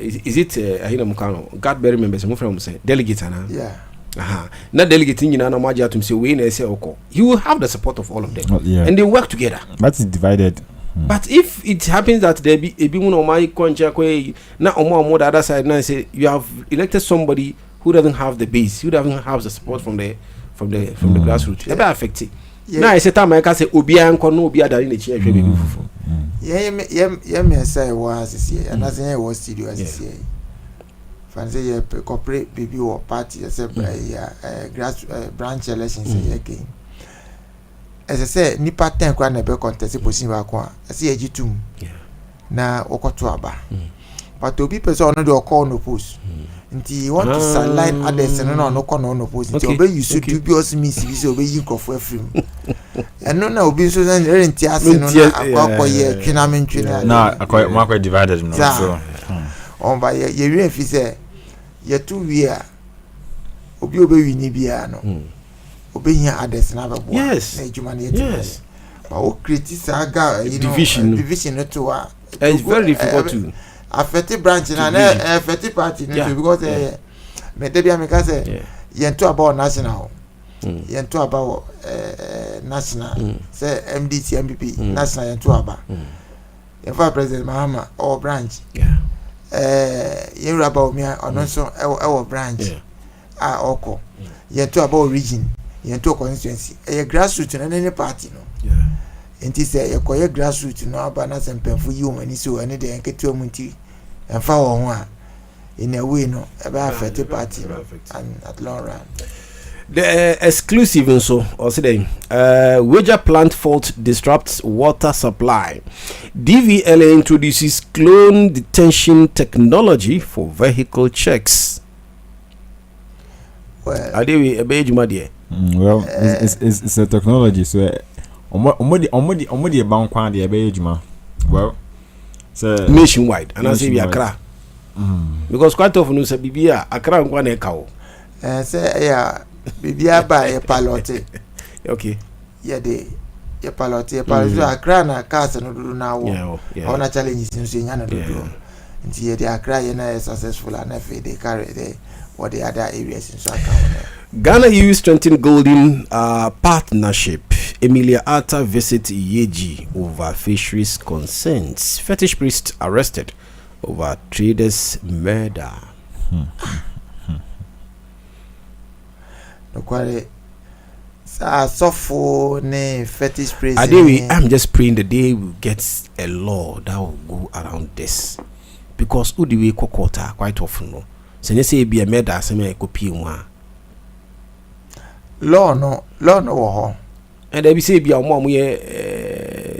is it ahina mukano God bury members mo from say delegate ana yeah na delegate nyina na maji atum say we na say oko he will have the support of all of them and they work together but it's divided. But if it happens that there be a bit more my contract na omo the other side now say you have elected somebody who doesn't have the base, who doesn't have the support from the grassroots, it be affected. Now I say time I can say obia nko no obia da in the chair hwe be fufu. Me say was this year and as I was studio as this year. Fancy ye corporate baby or party as a grass branch elections again. As I say, nipa 10 kwa na be contest position ba kwa asi ejitum na okoto aba but obi person no dey call no post nti you want to sideline others no call no post nti obi you should dubious means bi say obi yi crofo afrim eno na obi so na nti ase no na akwa ye twina mentwina na akwa divided no so on ba ye wi afi say ye tu wi a obi wi ni bia no obeying others na babo na ejuma na yet but o criticize aga division to it's very difficult to affect branch na affect party because me dey be make say yento about national yento about national say MDC MPP national yento about for president Mahama or branch you about me on so our branch oko yento about region yento constituency a grassroots na any party no enti say e koye grassroots no aba na sempemfo yi o mani so ene de enketu amunti emfa wo ho a in a way no about affect party no, and at long run the exclusive also say wager plant fault disrupts water supply. DVLA introduces clone detention technology for vehicle checks. Well, are they a beige muddy? Well, it's a technology, so omodi bound kwan the beige. Well, so nationwide, and I say we Accra. Because quite often you say Bibia Accra nkwa na kawo. Say yeah, Bibia ba e palote. Okay. Yeah, they palote Accra na cars no do na wo. Ona challenges nso nya na do. Nti the Accra na successful and they carry the or the other areas in South Ghana EU strengthen golden partnership. Emilia Atta visit Yeji over fisheries concerns. Fetish priest arrested over traders murder. No quite. So for ne fetish priest. I'm just praying the day we get a law that will go around this, because udiwe kokota quite often no. Se ne say be a murder asem e copy one. Law no wo ho. And they be say be omo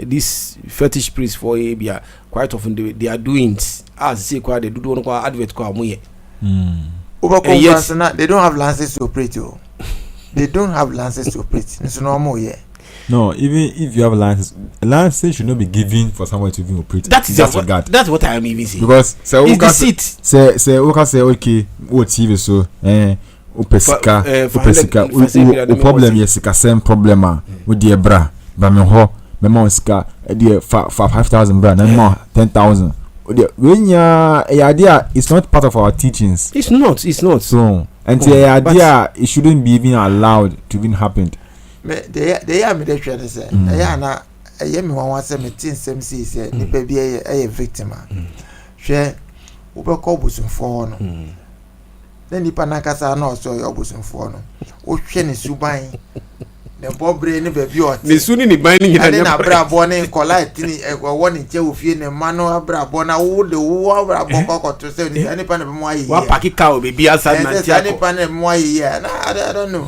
this fetish priest for a be quite often they are doing as say quite they do one advert kwa amoye. They don't have licenses to operate. They don't have licenses to operate. It's normal here. No, even if you have a license should not be given for someone to even operate. That's what I am even saying. Because say okay, what TV so opesika o problem yes ka same problem with the bra ba me ho me ma sika e for 5,000 bra na more 10,000 when ya idea is not part of our teachings. It's not so and the idea it shouldn't be even allowed to even happen. They are me dey try to say na me wan say me tin sem say ni pa bi e victim hwe wo be ko busumfo no then nipa nakasa na so yo busumfo no wo hwe ne suban ne bobre ne ba bi ot ne suni ni ban ni na brabo ne collect ni wo ne che wo fie ne mano abrabo na wo de wo abrabo kokoto se ni nipa ne be mo ayi wa pakika o be bi asa na ti akọ nipa ne mo ayi na I don't know.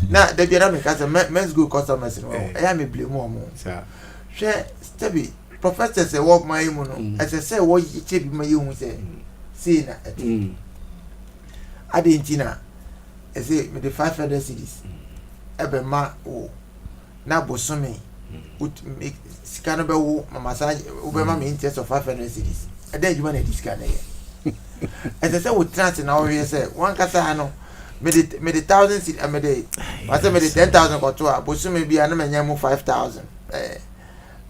Na the biara me kasa men's go customers no I am blame mo sir hwe stebi professor say work my mu no as say wo yiche bi ma yehu say see na adentina I say me the 500 cities ebe ma o na bosome sika no be wo mama sa wo be ma me interest of 500 cities e dey juma na disca na ye as say wo trans na wo say one kasa no me the 1,000 cities me the I say me the 10,000 ko to bosome bia na me nya mu 5,000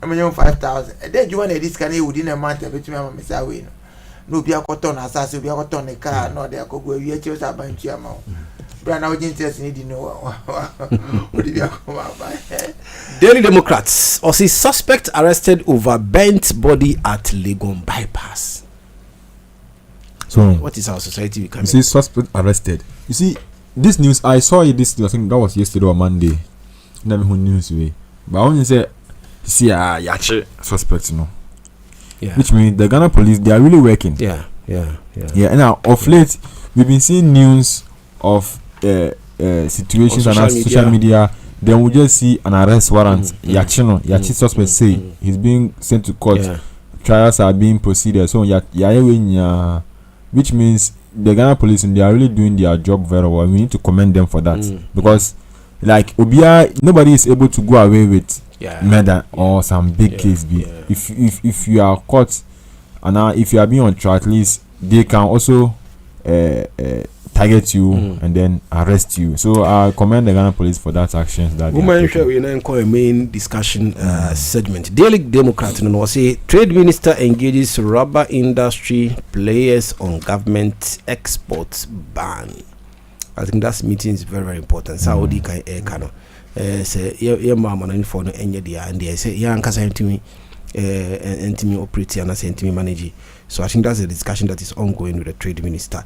me nya mu 5,000 e dey juma na disca na ye within a month between me say we no no be akoton asase be akoton ne car no de akogo awie che sa bantu ama bra na ojin interest ni di no odi be akoma ba Daily Democrats or see suspect arrested over burnt body at Legon bypass. So what is our society becoming? You see, suspect arrested. You see, this news I saw it. This I think that was yesterday or Monday. Never who news way. But when you say, see, yache suspects, you know. Yeah. Which means the Ghana police, they are really working. Yeah. And now of late we've been seeing news of situations on social media. Then we just see an arrest warrant. Yachi suspect say he's being sent to court. Yeah. Trials are being proceeded. So which means the Ghana police, and they are really doing their job very well. We need to commend them for that because, like Obia, nobody is able to go away with murder or some big case. If you are caught, and if you are being on trial, at least they can also target you and then arrest you. So I commend the Ghana police for that action. That we now call a main discussion segment. Daily Democrat will say Trade Minister engages rubber industry players on government export ban. I think that meeting is very, very important. Saudi can say your mama and for no any dia and they say yeah nkasa ntimi operate and ntimi manage. So I think that's a discussion that is ongoing with the Trade Minister.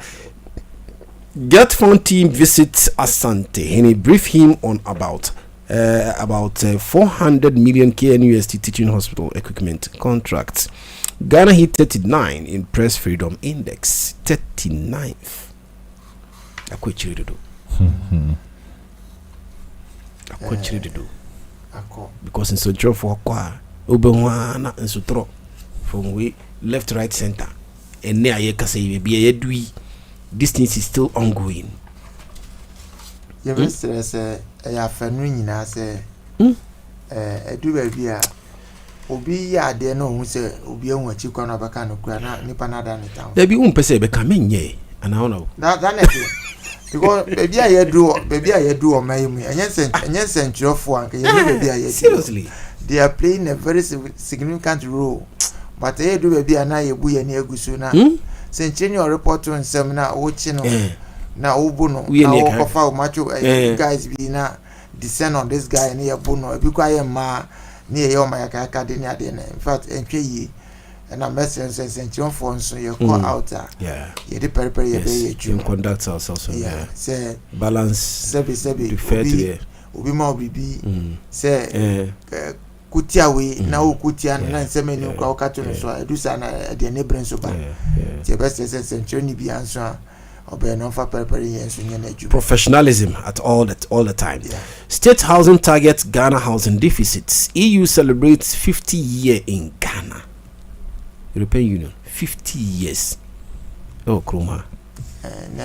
Get Fund team visits Asante and he briefed him on about 400 million KNUST teaching hospital equipment contracts. Ghana hit 39 in press freedom index, 39th. Because in Sotro for Kwa, Obenwana and Sotro from we left, right, center, and near Yekase be a dui. This thing is still ongoing. You Mr. say a family na say do baby obi ya de no hu say obi enwa chi kwa na baka no kura na nipa na da ne town. There be pese be ka menye and I know. That because baby I do o my mu enye centrofo anka ye baby I seriously they are playing a very significant role, but they do baby na ye bu ye na egusu na send your report to seminar watching na ubuno na okofa macho guys be na descend on this guy near buno be quiet ma near your my akade near in fact entwe and I'm message send your phone so you call out you the prepare you conduct ourselves say balance sebi fair to obi ma obibi say kutia we na ukutia na nseme ni kwa wakati no so edusa na de ne bren so ba ti best sense ni bi anso obe no fa prepare yenso nya na ju professionalism at all the time. State housing targets Ghana housing deficits. EU celebrates 50 year in Ghana. European Union 50 years. Oh kroma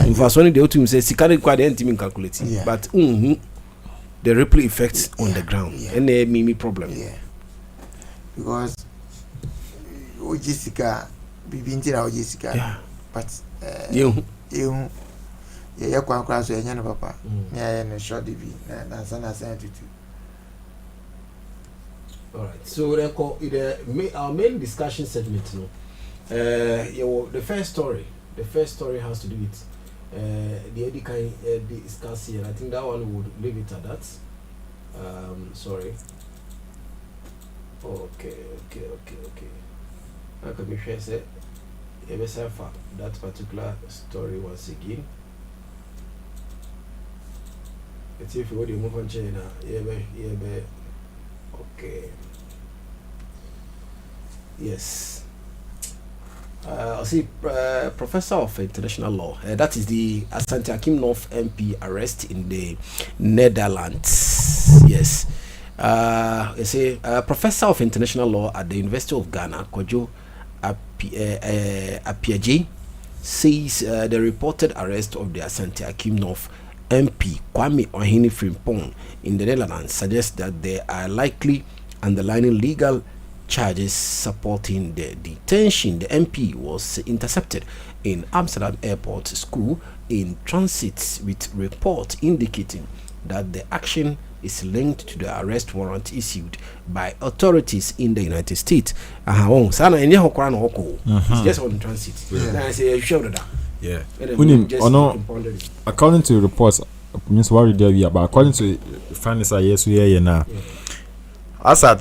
in verse 1 the autumn says sikari kwa the ntimi calculate but the ripple effects on the ground and the mimi problem because Jessica bibinti na Jessica but you kwa so enya no papa me no short bi na sana to. All right, so our main discussion segment the first story has to do with the Adekye discuss here. I think that one would leave it at that. Sorry. Okay. I can be sure say that particular story once again. Let's see if you want to move on China. Okay. Yes. I'll see Professor of International Law. That is the Asante Akim North MP arrest in the Netherlands. Yes. I say Professor of International Law at the University of Ghana, Kojo Apiaje, says the reported arrest of the Asante Akim North MP Kwame Ohini Frimpong in the Netherlands suggests that there are likely underlying legal charges supporting the detention. The MP was intercepted in Amsterdam Airport School in transit with report indicating that the action is linked to the arrest warrant issued by authorities in the United States. It's just on transit. I say, yeah. According to reports, means what there, but according to finance, yes, we are now. As at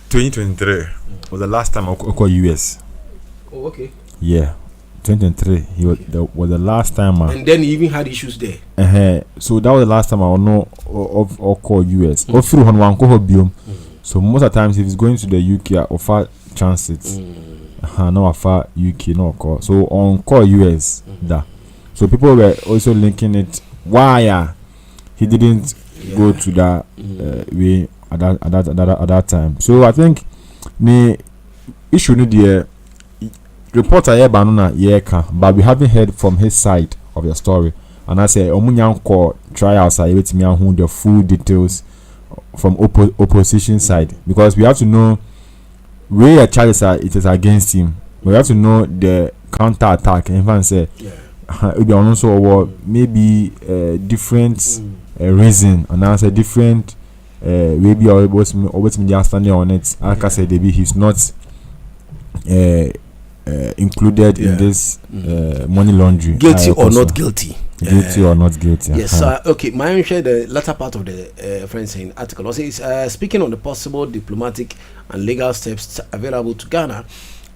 2023 was the last time I called US. Oh, okay. Yeah. 2023 was the last time and then he even had issues there. So that was the last time I know of call US. Or through one call biome. So most of the times if he's going to the UK I offer transit. No offer UK no call. So on call US that. So people were also linking it why he didn't go to that way at that time. So I think the issue need the reporter here banana but we haven't heard from his side of the story, and I say omunyanko trials are able to me the full details from opposition side, because we have to know where charges are it is against him. We have to know the counter attack. In fact, say we also maybe different reason, and I say different maybe always me understanding on it. Like I said, maybe he's not included in this money laundering. Guilty or not guilty? Guilty or not guilty? Yes. Okay. My share the latter part of the friend saying article. Also, is speaking on the possible diplomatic and legal steps available to Ghana.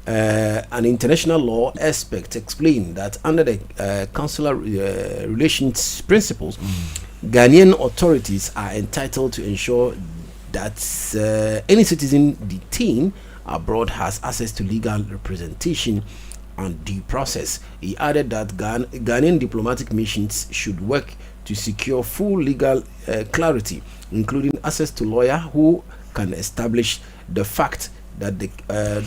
An international law expert explained that under the consular relations principles, Ghanaian authorities are entitled to ensure that any citizen detained abroad has access to legal representation and due process. He added that Ghanaian diplomatic missions should work to secure full legal clarity, including access to lawyer who can establish the fact that the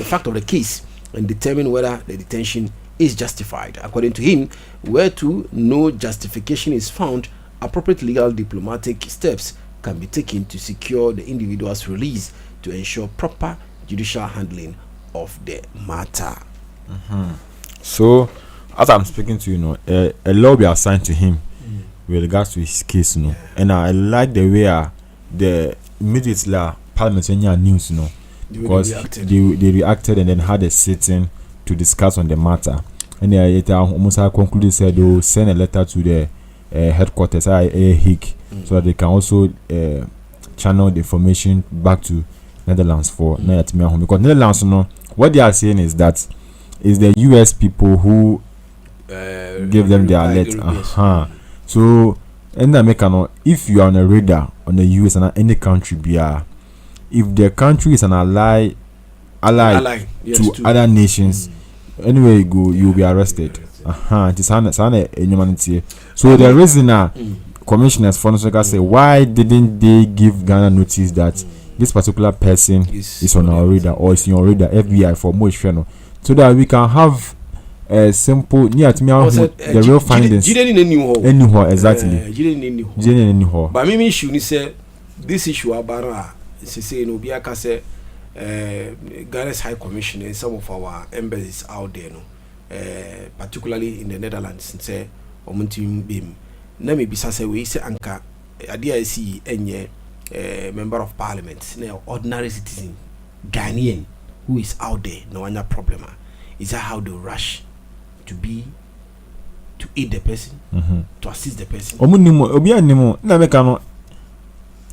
fact of the case and determine whether the detention is justified. According to him, where to no justification is found, appropriate legal diplomatic steps can be taken to secure the individual's release to ensure proper judicial handling of the matter. So, as I'm speaking to you, a law will be assigned to him with regards to his case, and I like the way the immediately parliamentary news, because they reacted and then had a sitting to discuss on the matter, and they almost concluded said they will send a letter to the headquarters HIC so that they can also channel the information back to Netherlands for because Netherlands, what they are saying is that is the US people who give them the alert. So, and if you are on a radar on the US and any country, if the country is an ally to other nations, anywhere you go, you will be arrested. It is humanity. So the reason commissioners for say why didn't they give Ghana notice that this particular person is on our radar or is in your radar, FBI for more so that we can have a simple the real findings anywhere exactly. But maybe issue say this issue about say no be aka say Ghana's High Commission and some of our embassies out there, particularly in the Netherlands, and say omuntim bim na me bisa say we say anka adia see enye member of parliament na ordinary citizen Ghanaian who is out there no one problem. Is that how they rush to aid the person, to assist the person? Obi animo na make no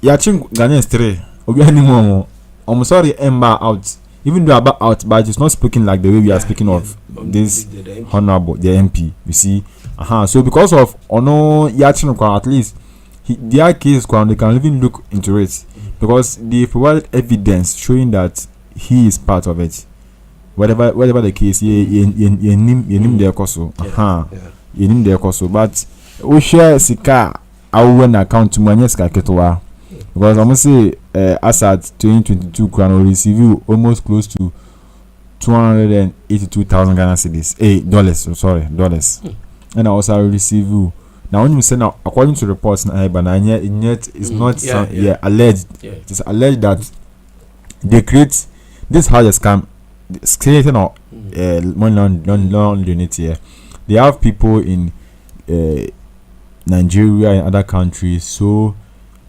ya chin Ghanaian stray obi animo I'm sorry Emma out, even though about out, but it's not speaking like the way we are speaking of this the honorable the MP, you see. So because of ono yachin at least their case they can even look into it because they provided evidence showing that he is part of it. Whatever the case, you name their coso. You name their coso. But we share sika our account to manyeska ketwa. Because I'm say as at 2022 crown receive almost close to 282,000 Ghana cedis. Dollars. And I also receive now when you say now according to reports but yet it's not alleged. It is alleged that they create this how they scam creating money laundering here. They have people in Nigeria and other countries, so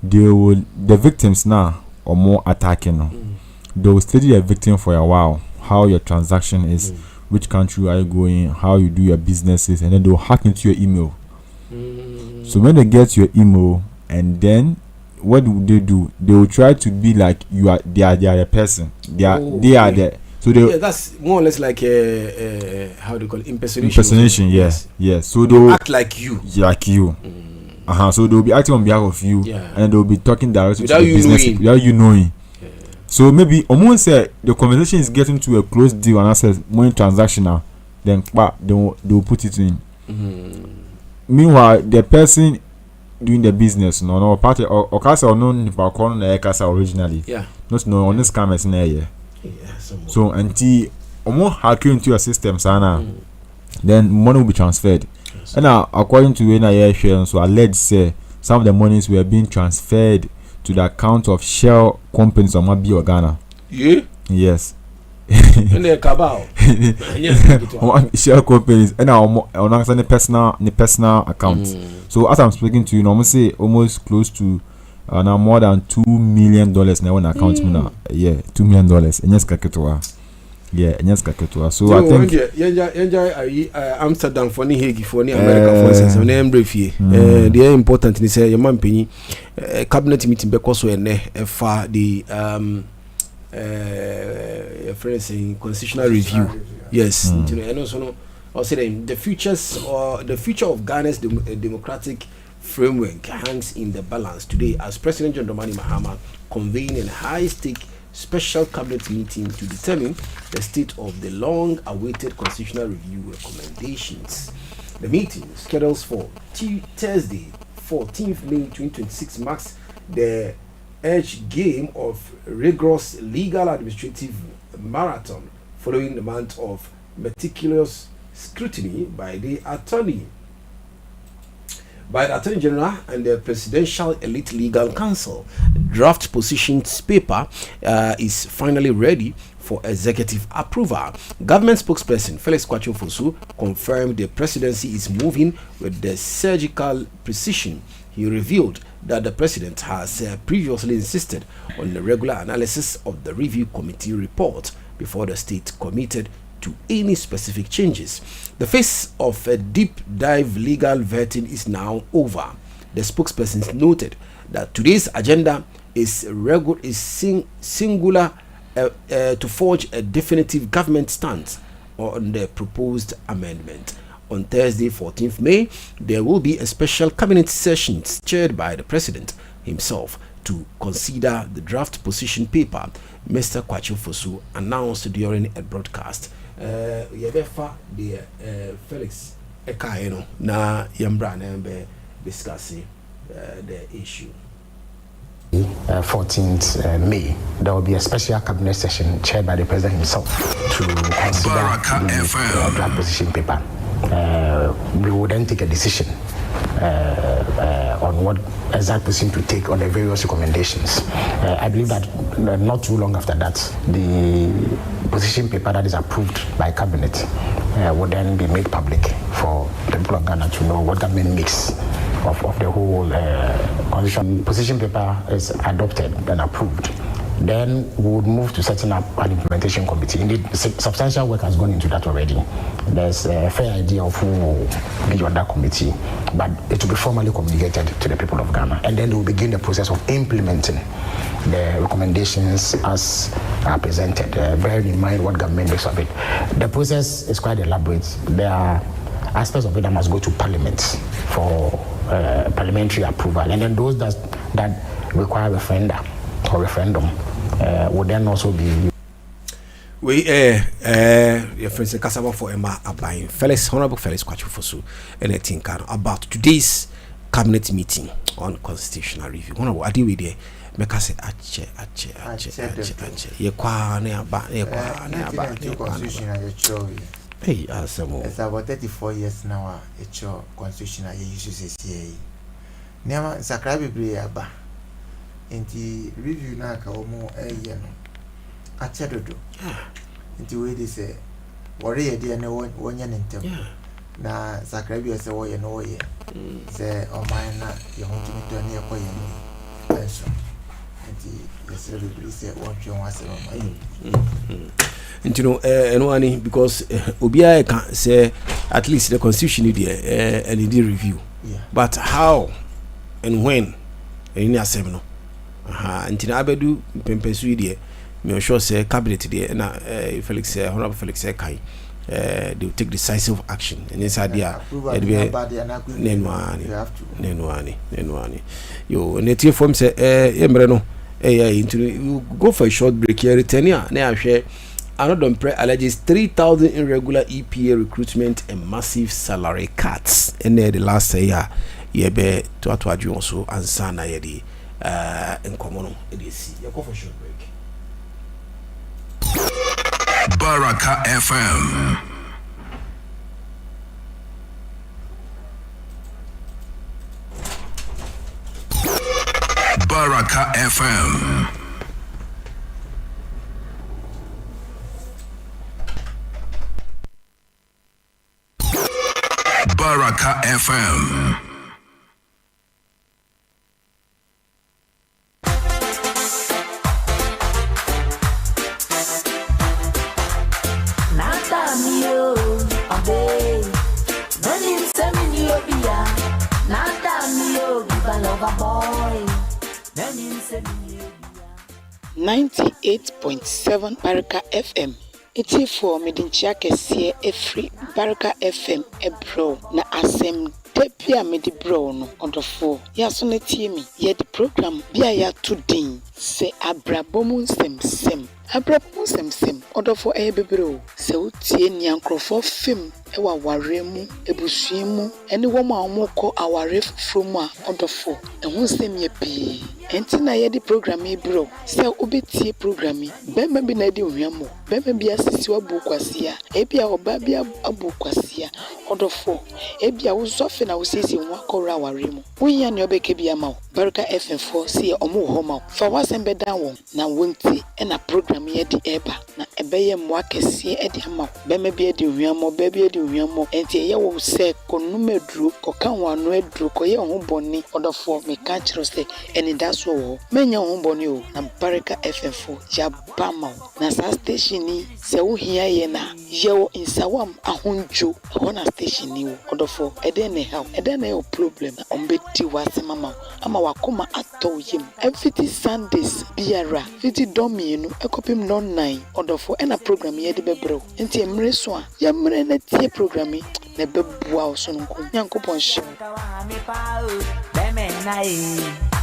the victims now or more attacking. They will study the victim for a while, how your transaction is, which country are you going, how you do your businesses, and then they will hack into your email. So when they get your email, and then what do? They will try to be like they are a person. They are there. So that's more or less like how do you call it? Impersonation. Yes. So they will act like you. So they will be acting on behalf of you, and they will be talking directly without to the business without you knowing. So maybe almost say the conversation is getting to a close deal and I says money transactional, then they will put it in. Meanwhile, the person doing the business, no party or casa or no corner casa originally. Not no on this cameras in there. So until almost hack into your system, sana, then money will be transferred. And now, according to NIA, so alleged say some of the monies were being transferred to the account of shell companies on Mabi or Ghana. Yes. And they cabal. Shell companies and now on the personal account. So as I'm speaking to you, almost say almost close to now more than $2 million now on account now. Yeah, $2 million. And yes, kaketoa. Yeah, and yes, kaketoa. So I think Amsterdam for ni Hague for ni America for instance, on embrefie. They are important ni say your man penny cabinet meeting because we for the friends in constitutional review. Yes, you know, and also no, I say the future of Ghana's democratic framework hangs in the balance today as President John Dramani Mahama convened a high-stake special cabinet meeting to determine the state of the long-awaited constitutional review recommendations. The meeting, scheduled for Thursday, 14th May 2026, marks the edge game of rigorous legal administrative marathon following the month of meticulous scrutiny by the Attorney General and the Presidential Elite Legal Council. Draft positions paper is finally ready for executive approval. Government spokesperson Felix Kwatio-Fosu confirmed the presidency is moving with the surgical precision. He revealed that the president has previously insisted on the regular analysis of the review committee report before the state committed to any specific changes. The phase of a deep dive legal vetting is now over. The spokesperson noted that today's agenda is singular to forge a definitive government stance on the proposed amendment. On Thursday, 14th May, there will be a special cabinet session chaired by the president himself to consider the draft position paper. Mr. Kwatio-Fosu announced during a broadcast. Yebefa the Felix Ekaino na Yambra be discussing the issue. 14th May, there will be a special cabinet session chaired by the president himself to consider the draft position paper. We will then take a decision on what exact position to take on the various recommendations. I believe that not too long after that, the position paper that is approved by cabinet will then be made public for the people of Ghana to know what government makes of the whole constitution. Position paper is adopted and approved. Then we would move to setting up an implementation committee. Indeed, substantial work has gone into that already. There's a fair idea of who will be on that committee, but it will be formally communicated to the people of Ghana. And then we will begin the process of implementing the recommendations as presented, bearing in mind what government makes of it. The process is quite elaborate. There are aspects of it that must go to Parliament for parliamentary approval, and then those that require referendum would then also be. We your friends Kasaba for Emma applying Honorable Felix Kwatio-Fosu anything about today's cabinet meeting on constitutional review. Honorable Adiwe there make us say ache ye kwa na aba hey asemo it's about 34 years now it's your constitutional issues here niama sakra bebre aba enti review na ka omo eye no ache dodo enti we dey say worry ye dey na wonya ntem na sakra bi say wo ye no wo ye say o man na ye ho tumi to na ye ko ye person. Yes, everybody said what you want to and you know, and because Obia can say at least the constitution there and it did review. Yeah. But how and when in your seminar? And in Abedu Pempesu there, me sure say cabinet there and Felix Honorable Felix Kai. They will take decisive action and inside there Nenwani. Yo, native form say Embreno. You go for a short break here. Return here. Now share another alleges 3,000 irregular EPA recruitment and massive salary cuts. And the last year, be to atuaju also and sana yedi in common. It is. You go for a short break. Baraka FM. Baraka FM. Baraka FM. Boy. 98.7 Baraka FM. It's for Medinchia Kessie every Baraka FM ebro na asem depia medi bro no on the 4. Ya so na tie me ye the program bia ya to din se abrabomu sem sem odofo ebebro se utie nyankrofo fem ewa waremu ebusuemu ene wo ma omoko aware from a odofo ehun sem ye pi enti na ye the program e bro se obetie program bemba bi na di ohwamo bemba bi asisi wabu kwasia ebia oba bi abu kwasia odofo ebia wo sofe na wo sisi nwa kora waremu wonya ne obeke bia ma Baraka FM4 see omo ho ma fa wasem be dan won na wonti na program ye di eba na ebeye mo akese e di ama bemba bi di ohwamo ba bi di ohwamo enti ye wo se konumedru koka wano edru koye ho boni odofo me ka kiro se eni daso wo menya ho boni o na Baraka FM4 ja bama na sa station ni se wo hia ye na ye wo insawam ahonjo ho na station ni wo odofo ede ne ha ede na yo problem na ombeti wasema ama wakoma ato yim every Sundays biara 50 domino ekopim no 9 odofo ena program ye de bebro enti emre so a ya mre na tie program na bebua o so nko nyankopon hye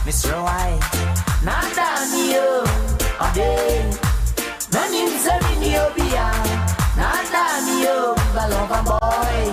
Mr. Why nada mio ode nani mzemi obia nada mio balova boy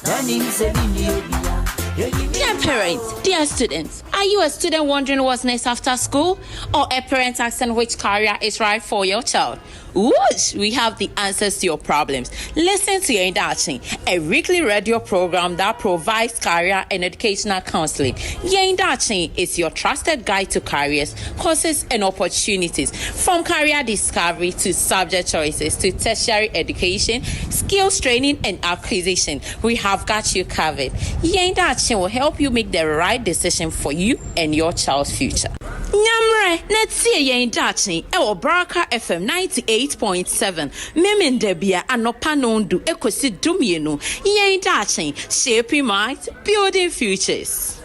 nani mzemi obia. Dear parents, dear students, are you a student wondering what's next after school? Or a parent asking which career is right for your child? Whoosh! We have the answers to your problems. Listen to Yendachi, a weekly radio program that provides career and educational counseling. Yendachi is your trusted guide to careers, courses, and opportunities. From career discovery to subject choices to tertiary education, skills training, and acquisition, we have got you covered. Yendachi will help you make the right decision for you and your child's future. Nyamre, let's see Yendachi, our Baraka FM 98.7. Memen debia anopanondu ekosi dumienu. Yendachi, shaping minds, building futures.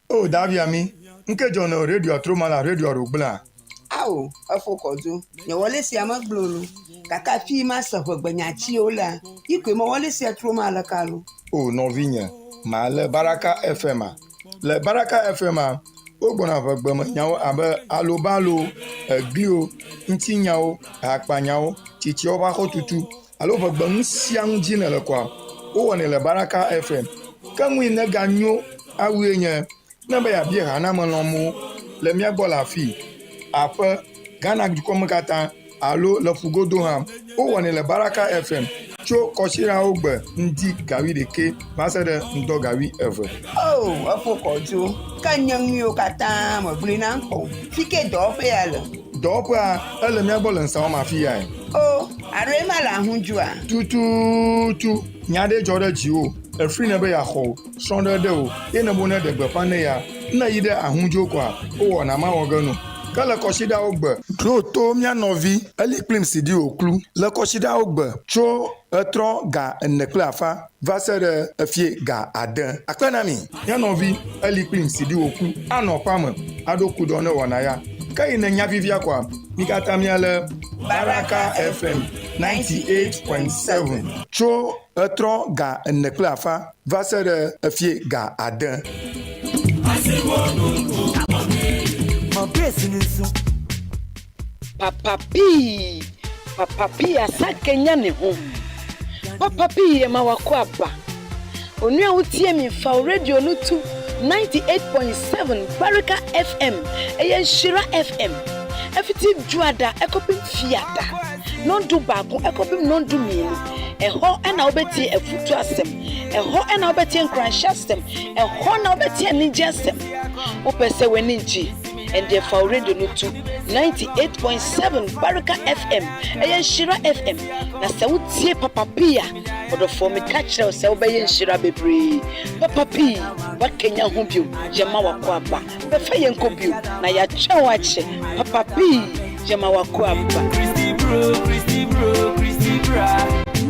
Oh, Daviami, Nkejo no radio Trumala radio Rubla. Awo, afokodu. Nye wole si amagbulu. Kaka fi masa gbanyachi ola. Ikwe mo wole si Trumala kalu. Oh, non vigne. Ma le Baraka FM. Le Baraka FM. Ogbona vagbama nyawo abe alobalo, glio, nti nyawo, akpa nyawo, titi oba hotutu. Alo vagbam siang jine le kwa. O wane le Baraka FM. Kangwi ne ganyo awe nye. Nebe ya biye hana manomu. Le miagbo la fi. Après Ghana du Komokata alo le fugo doham o wane le Baraka FM cho koshira ogbe ndi gawi deke masere ndo gawi ever. Oh, afokodu. Kanyang yo kata mo blina ko. Fike do fe ala. Dopa, Elemable and Samafia. Oh, arema la hunjua. Tu, Nyade Jorda Jew, a free never a hole, stronger do, in a bonnet de Bapanea, Naida Ahunjokwa, or Namawagano. Kala koshida ogbe tro to mia novi eli plim sidi oklu le koshida ogbe tro etro ga enekle afa va se de efie ga aden akpenami mia novi eli plim sidi oklu anopam adoku do ne wonaya kai ne nya vivia kwa mikata mia le Baraka FM 98.7 tro etro ga enekle afa va se de efie ga aden Papa P asa Kenya ne ho. Papa P ma wakwaba. Onu a wotie mi fa radio no tu 98.7 Baraka FM. Nhyira FM. Efiti juada ekopim fiada. Non du baako ekopim non du mienu. Eho na obeti efutu asem. Eho na obeti enkranhya asem. Eho na obeti anigye asem. Opese weni nji. And therefore radio no to 98.7 Baraka FM. Nhyira FM. Na se wotie Papa Pia. Odo for me catch us se obeye Nhyira bebre. Papa P, what Kenya ho bio? Jema wakwaba. Be fa yenko bio. Na ya twa wache. Papa P, jema wakwaba. Christy bro.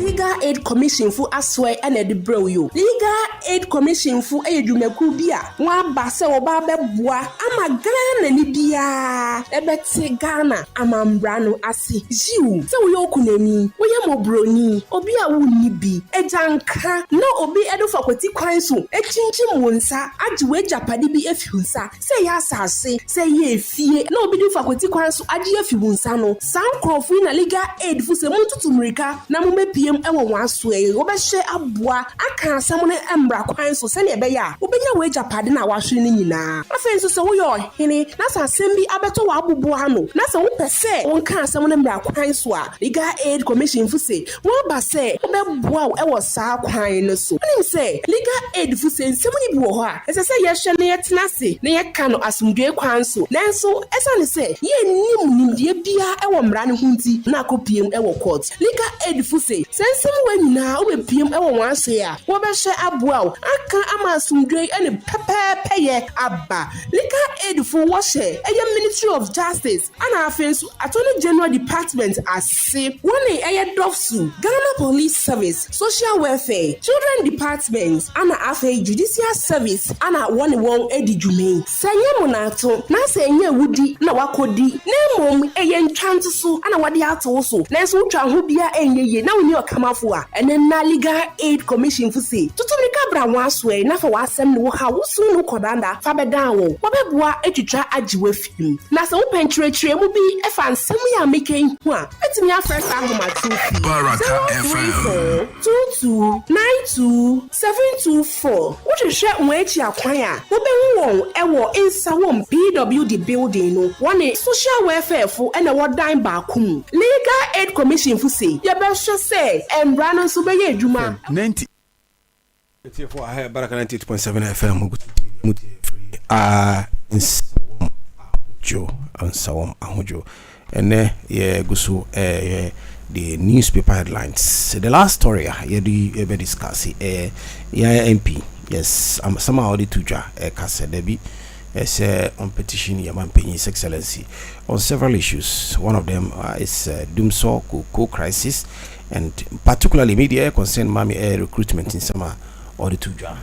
Legal Aid Commission fu aswe ene de bro yo. Legal Aid Commission fu eyedwumaku bia wa ba se oba beboa ama Ghana ni bia ebeti Ghana ama mbra no ase jiu se wo yokunani wo ye mobroni obi a wo ni bi ejanka no obi edo fakwati kwan so echinchim wonsa age we japade bi efihunsa se ya asase se ye efie no obi do fakwati kwan so age efihunsa no sankrofo na Legal Aid fu se muntutu mrika na mo mepiem ewo wanso e wo be hye aboa aka asam ne embra kwan so se ne be ya wo benya we japade na wahwe ni nyina afen so se wo yo hene na sa asem bi abeto wa abubu ha no na se wo pese won ka asam ne embra kwan so a Legal Aid Commission fu se wo ba se wo be boa ewo sa kwan no so nim se Legal Aid fu se nsem ni bi wo ho a ese se ye hye ne yetena se ne ye ka no asumdwe kwan so nanso esa ne se ye nim nimdie bia ewo mra ne hunti na akopiem ewo court Legal Aid fu se sensem wanyina obepiem ewo wanse a wo be hye aboa aka ama asumdwe ene pepepeye aba Legal Aid fu wo hye eye Ministry of Justice ana afensu Attorney General Department ase woni eye dofsu Ghana Police Service Social Welfare Children Department ana afe Judicial Service ana woni won edidwume senye monato na senye wudi na wakodi na mom eye ntwanto ana wade ato so nanso utwa ho bia enyeye na woni okamafo a ene na Legal Aid Commission fu se tutumika bra waso e na fa wasem ne wo ha wusu no kodanda fa bedan wo wobeboa etwitwa agiwe film na se wo pentrechre mu bi efa nsem ya meken hu a etimi afresh ahoma tufi Baraka FM 22927224 wohwehwe nwechi akwan a wobehu won ewo insa won PWD building no wone social welfare fu ene wodan ba kum Legal Aid Commission fu se ye be hwe se embra no so be ye adwuma 90 for Baraka 98.7 FM Sawam Ahujo and yeah gusu the newspaper headlines. The last story you ever discuss MP yes somehow the tuja kase debi on petition Yaman His Excellency on several issues. One of them is Dumso Cocoa crisis, and particularly media concern mami recruitment in summer or the tuja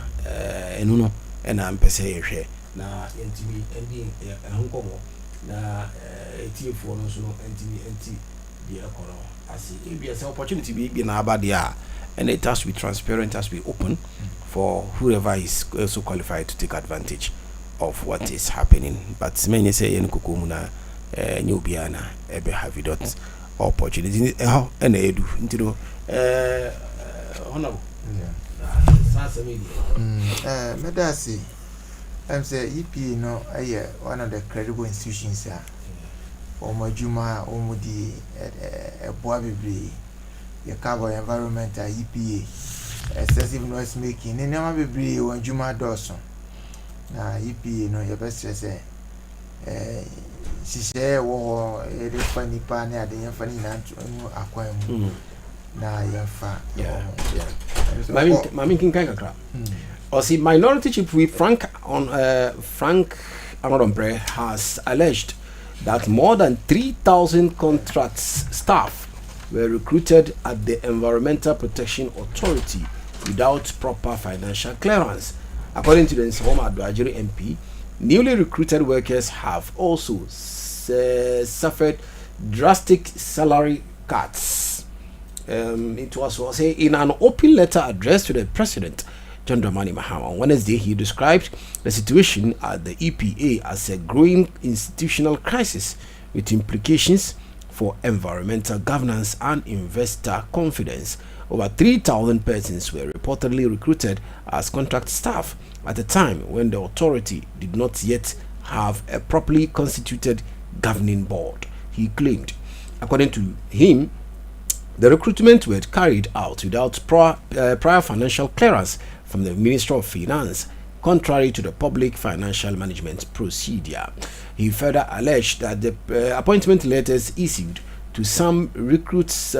enuno and I'm pese na NTV ending Hongkong na TF4 no so NT be econo as if there's an opportunity be na about there, and it has to be transparent, has to be open for whoever is also qualified to take advantage of what is happening. But many say in kukumuna new biana ebe have it opportunity and edu into honorable Medasi I'm say EP no one of the credible institutions Omajuma Omudi Boabi your carbon environmental EPA excessive noise making and never be one Juma Dawson. Na EPA no your best say share war a funny pan at the funny aquarium. Now you're far. Yeah. Mammy can kind of crap. Or see, Minority Chief with Frank Aronbre has alleged that more than 3,000 contracts staff were recruited at the Environmental Protection Authority without proper financial clearance. According to the Nsawama Adwajiri MP, newly recruited workers have also suffered drastic salary cuts. It was say in an open letter addressed to the President, John Dramani Mahama, on Wednesday, he described the situation at the EPA as a growing institutional crisis with implications for environmental governance and investor confidence. Over 3,000 persons were reportedly recruited as contract staff at a time when the authority did not yet have a properly constituted governing board, he claimed. According to him, the recruitment were carried out without prior financial clearance from the Ministry of Finance, contrary to the public financial management procedure. He further alleged that the appointment letters issued to some recruits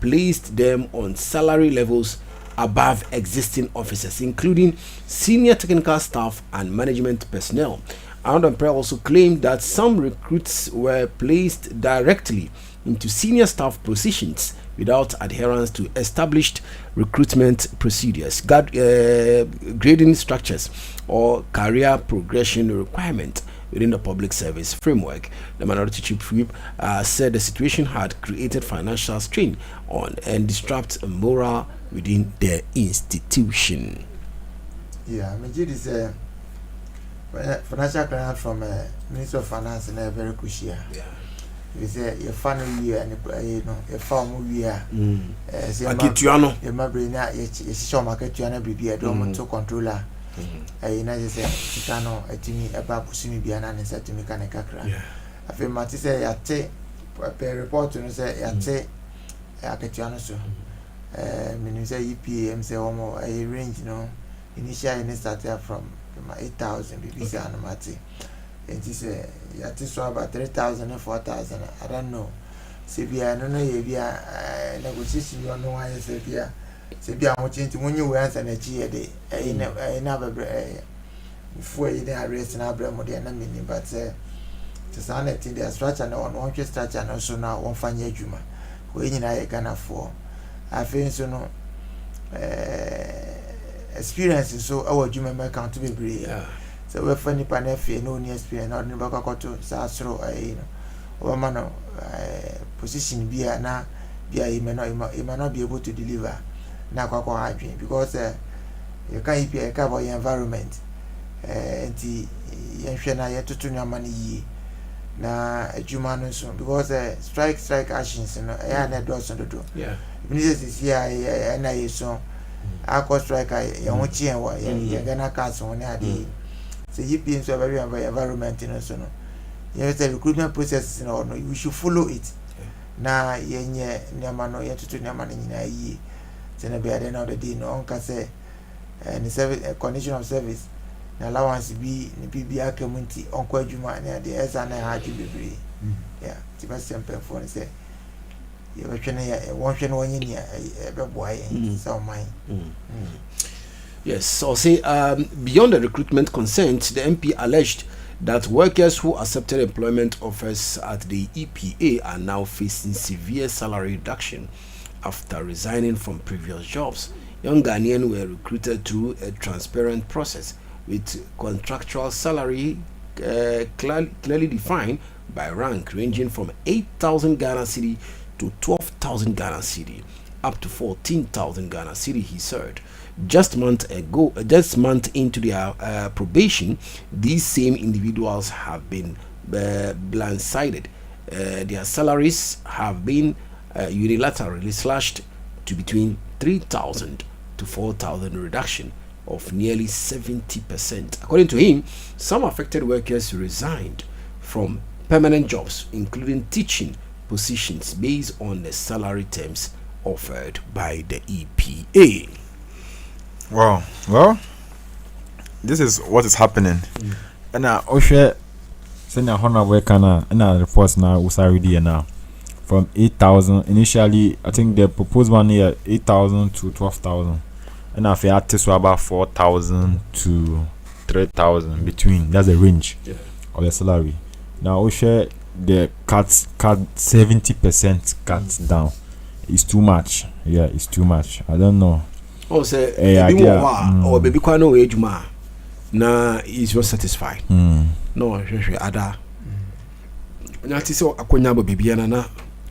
placed them on salary levels above existing officers, including senior technical staff and management personnel. Arondompe also claimed that some recruits were placed directly into senior staff positions without adherence to established recruitment procedures, grading structures, or career progression requirement within the public service framework. The Minority Chief Whip said the situation had created financial strain on and disrupt morale within the institution. Yeah, I mean, it is a financial clearance from Minister of Finance and a very crucial. Yeah. You say your family year and your farm year. Akituano. Your mabrina, your show market, you and be a dormant to controller. I know you say, Chicano, a Timmy, a babu, Simi Biana, and said to me, Canacacra. I feel Matty say, I take a report to say, I take Akituano. So, meaning say EPM say, a range, initially started from 8,000 BBC and Matty. It is about 3,000 and 4,000. I don't know. Sebia, no, negotiation, you know, I Sebia. Sebia, I'm watching to when you answer a G a day. I never before you arrest and Abraham, but to sanity, their structure and one structure, and also now one fine Juma. When I can afford. I feel so no experience, so our Juma may count to be brave. So we're funny panefi no near experience or never got to Sasro or man position be na be he may not be able to deliver na kwa dream because you can't be a cover your environment and the yenshena yet to your money na Jumano soon because strike actions and doors on the door. Yeah. Ministers is here and I so I could strike a young chin or you're gonna cast on the so you being so very environment in us, the recruitment process in order. We should follow it. Na yenye nyamano yetu tu nyamano nyina yi. Tena be at the end of the day no onka say the service condition of service na allowance be ni bibia community onko adwuma na the esa na ha adwu bebre. Yeah, ti ba simple for say you betwene ya won hwe no wonye ni e be boy so mine. Yes, so say beyond the recruitment consent, the MP alleged that workers who accepted employment offers at the EPA are now facing severe salary reduction after resigning from previous jobs. Young Ghanaians were recruited through a transparent process with contractual salary clearly defined by rank ranging from 8,000 Ghana cedi to 12,000 Ghana cedi up to 14,000 Ghana cedi, he said. Just month into their probation, these same individuals have been blindsided. Their salaries have been unilaterally slashed to between 3,000 to 4,000, reduction of nearly 70%. According to him, some affected workers resigned from permanent jobs, including teaching positions, based on the salary terms offered by the EPA. Wow. Well, this is what is happening. And Oshe Send a honorable kana and reports now was already now from 8,000 initially. I think the proposed one here 8,000 to 12,000, and I feel artists were about 4,000 to 3,000 between. That's the range of the salary. Now we share the cut 70% cuts down. It's too much. Yeah, it's too much. I don't know. Oh, say baby or baby kwano ejuma. Na is not satisfied. No, ada. Na ti so akonya bo baby na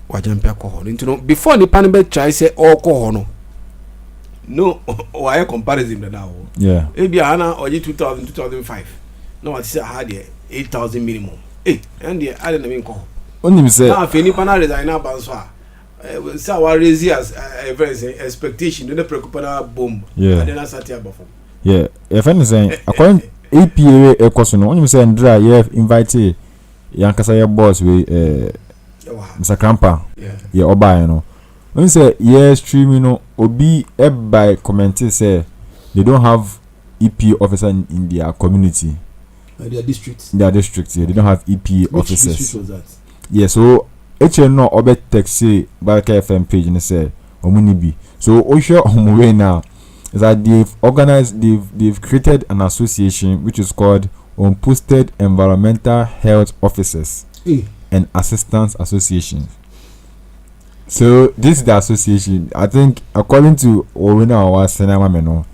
wajampe ko ho. Before the panel try say all ko ho no why comparison now. Yeah. Ebi ana oje 2000 2005. No what say had 8,000 minimum. And the other name ko. Only say na afeni pana resign abanso a say our raise as expectation no preoccupana boom. Yeah. And then sat above. Yeah, if anything, according APA Ecoson, when you say Andra, you have invited Yankasa boss with Mr. Krampa, yeah, Oba, you know. When you say yes, stream, you know, Obi by commenting say they don't have EP officer in their community, their district. Their district, yeah, they don't have EP officers. Which district was that? Yeah, so HNO Obe text say Baraka FM page and say Omunibi. So Osho Omuwe now. Is that they've created an association which is called Unposted Environmental Health Officers and Assistance Association. So this is the association. I think according to Owena or Senama Meno,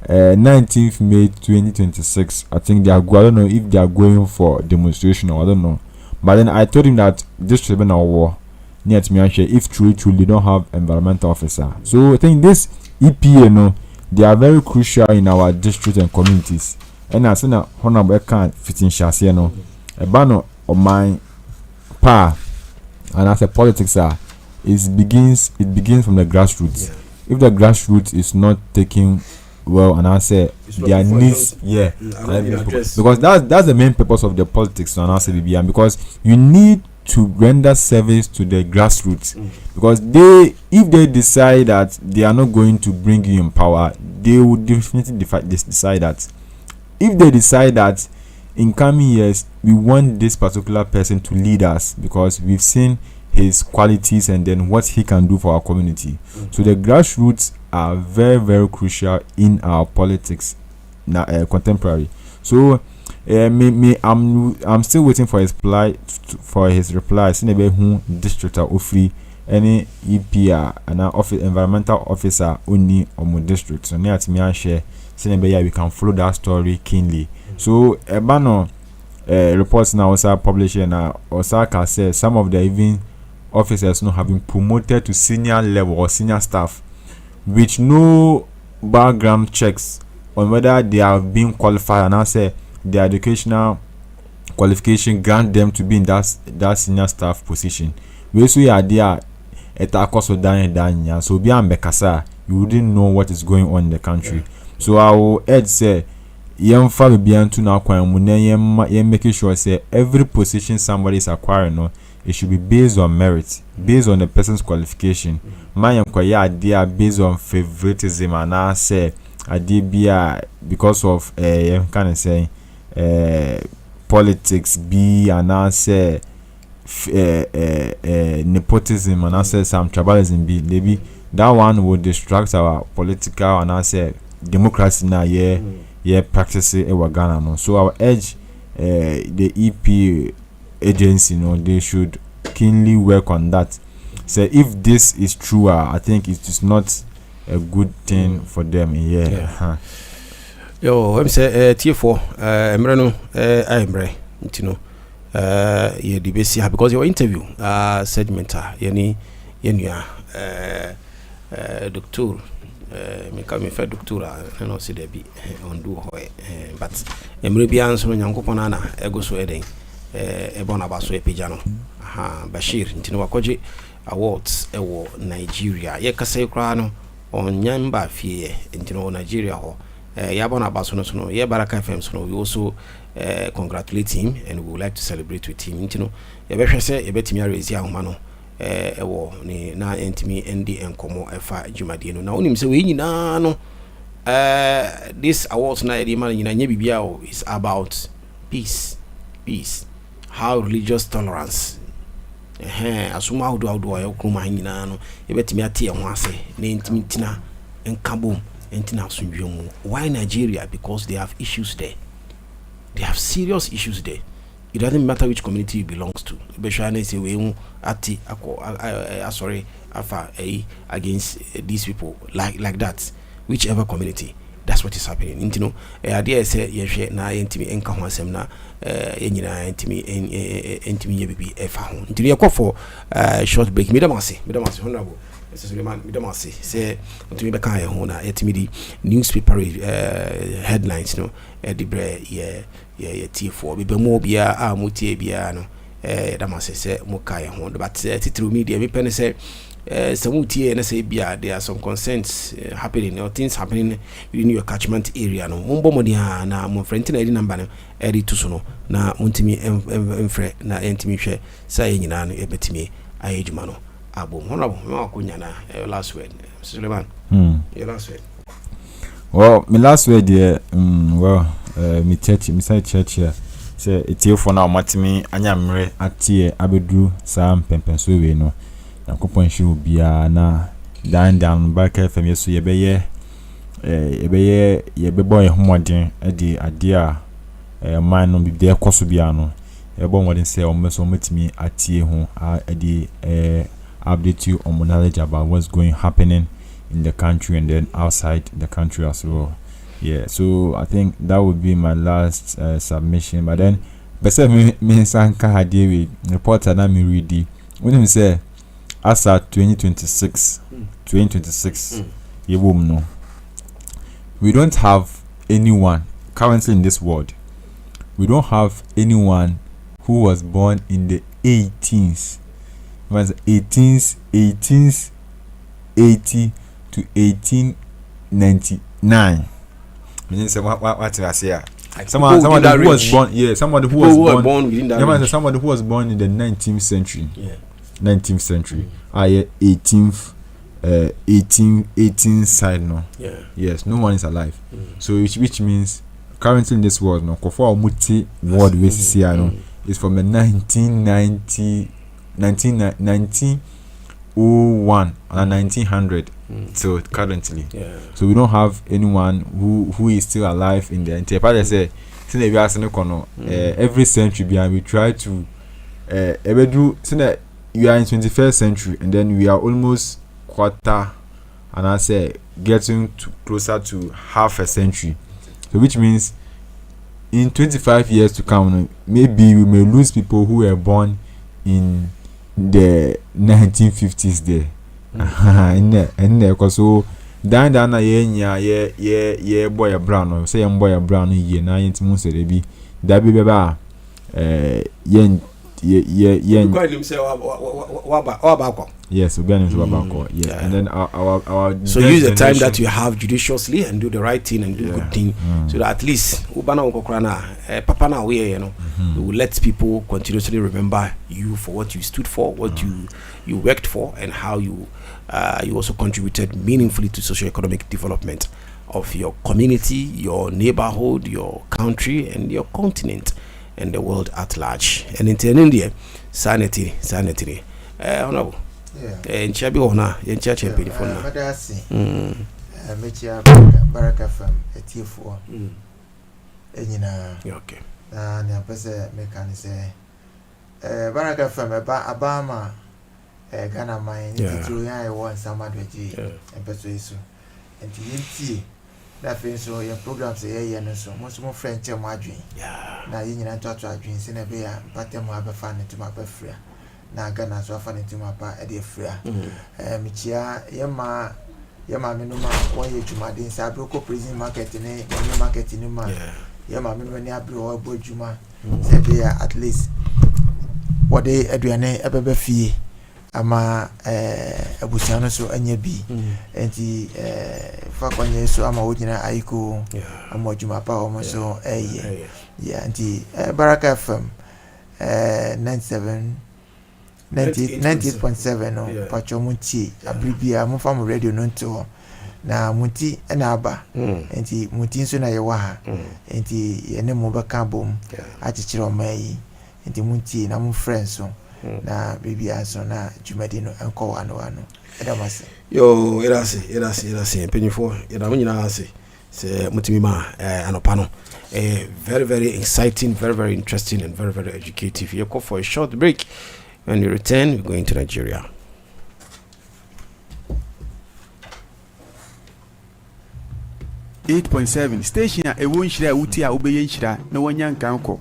19th May 2026. I think they are. I don't know if they are going for demonstration or I don't know. But then I told him that this should be a war near to me. If truly they don't have environmental officer. So I think this EPA, no. They are very crucial in our district and communities. And as an honorable can't fit in chassis, no, a banner of my power and as a politics are, it begins from the grassroots. If the grassroots is not taking well, and I say their needs, because that's the main purpose of the politics, and I say BBM, because you need to render service to the grassroots, because if they decide that they are not going to bring you in power, they will definitely decide that if they decide that in coming years we want this particular person to lead us because we've seen his qualities and then what he can do for our community. So the grassroots are very, very crucial in our politics now, contemporary. So I'm still waiting for his reply. Sinebe who district or free any EPR and environmental officer only on my district. So near to me and share Sinebe we can follow that story keenly. So Ebano reports now also publishing Osaka says some of the even officers not having promoted to senior level or senior staff with no background checks on whether they have been qualified, and I say the educational qualification grant them to be in that senior staff position. We so are there at a cost of dying, so be Bekasa, you wouldn't know what is going on in the country. So I will add say young family beyond to now making sure say every position somebody is acquiring, no, it should be based on merit, based on the person's qualification. My idea based on favoritism, and I say idea because of kind of say politics be, and I say nepotism, and I say some tribalism be. Maybe that one will distract our political and I say democracy now. Practice it Ghana. No, so our edge the EP agency, they should keenly work on that. So if this is true, I think it is not a good thing for them. Yo, I'm say T4 Emreno Emre, you know, DBC because your interview segmenta yenia doctor me come for doctora and also there be on do but Emre bi anso nyankopon ana ego so eden ebona baso epijano Bashir ntino wakoje awards ewo Nigeria ye kasa kra no onyamba fie ntino Nigeria ho yabona baso no ye Baraka FM so we also congratulate him and we would like to celebrate with him ntino ye behwe se ye betimi arezi ahoma no ewo ni na entimi ndi enkomo efa jumadi no na onim se we nyina no this awards na e man nyina nya bibia is about peace how religious tolerance asuma audo ayo kroma nyina no ebetimi ate ho ase na intimi tina enkabom entina asundwemu. Why Nigeria? Because they have issues there. They have serious issues there. It doesn't matter which community you belongs to. Beshane say we ati sorry afa against these people like that. Whichever community, that's what is happening. You know, idea say yehwe na yentimi enka ho asem na yenyina yentimi yebibi efa ho. Ntini yakọ for short break. Midamase honorable Suleiman midamase say ntimi be kan ho na yetimi di newspaper headlines no the bre T4 be mo bia amutie bia no damase say mo kai ho but titru media me pen say samutie na say bia there are some concerns happening or things happening within your catchment area no mumbo modi na mo front na edi number no edi to so no na muntimi emfre na entimi hwe say nyina no ebetimi ayejuma no abom honorable me akonya na last word Suleiman your last word. Well, my last word there me say church here say etie for now matimi anyamre atie abedu sam pempenso we no yakopon hwe obia na dan Baraka FM yeso yebeye yebebo ehomodin edi ade a man no bibia koso bia no yebo modin say omeso matimi atie ho edi update you on knowledge about what's happening in the country and then outside the country as well. Yeah, so I think that would be my last submission. But then, bese me sanka hadiwe reporter na me ready. When him say, as at 2026, no, we don't have anyone currently in this world. We don't have anyone who was born in the 1880s to 1899. Meaning what I say? Somebody who was born, somebody who was born within that. Somebody who was born in the 19th century. Yeah. 19th century. 18th side no. Yeah. Yes, no one is alive. So which means currently in this world no. Kofo muti world we see no is from the 1901 and 1900 so currently so we don't have anyone who is still alive in the entire part. I say since we are every century behind we try to since we are in 21st century and then we are almost quarter and I say getting closer to half a century, so which means in 25 years to come maybe we may lose people who were born in the 1950s there. In there cause so dan na ye boy brown say boy brown ye na yentimu se be da be ba yen yes we going to Baraka yes and then our so use the time that you have judiciously and do the right thing and do good thing so that at least ubana ukokra na papa na we you know we will let people continuously remember you for what you stood for, what you worked for, and how you also contributed meaningfully to socio-economic development of your community, your neighborhood, your country, and your continent, and the world at large. And in India, sanity. Honorable. In Chabi Ona, in Church and Penifona. Baraka FM, a T4. Okay. Na pese mekani say Baraka FM Abama Ghana mine through ya won samadweji empeso isu enti yenti na fe so your programs ye no so mo French mo adwen na ye nyina to adwen se na be ya patem abefa ne tuma befra na Ghana so afa ne tuma pa e de fria michia yema menuma won ye dwumaden sa broko prison market ne market ni ma yema menuma ne abro obo dwuma se be ya at least what they aduane ebebe fie ama abusiano so anya bi enti fa kwanye so ama wonyina aiko ama dwuma pa o so enti Baraka FM 98.7 no pacho munti abribia mo fam radio no nto na munti na aba enti munti so na ye wa ha enti ye ne mo beka bom a chichiro mai nti muntie na mo friends so na baby aso na jumadi no enko wano edamase yo erase penifo yeda munyina ase se mutimi ma anopa no very very exciting, very interesting, and very educative. You go for a short break. When we return, we're going to Nigeria. 8.7 station a ewo nhyira uti a obeye nhyira na wanya nkanko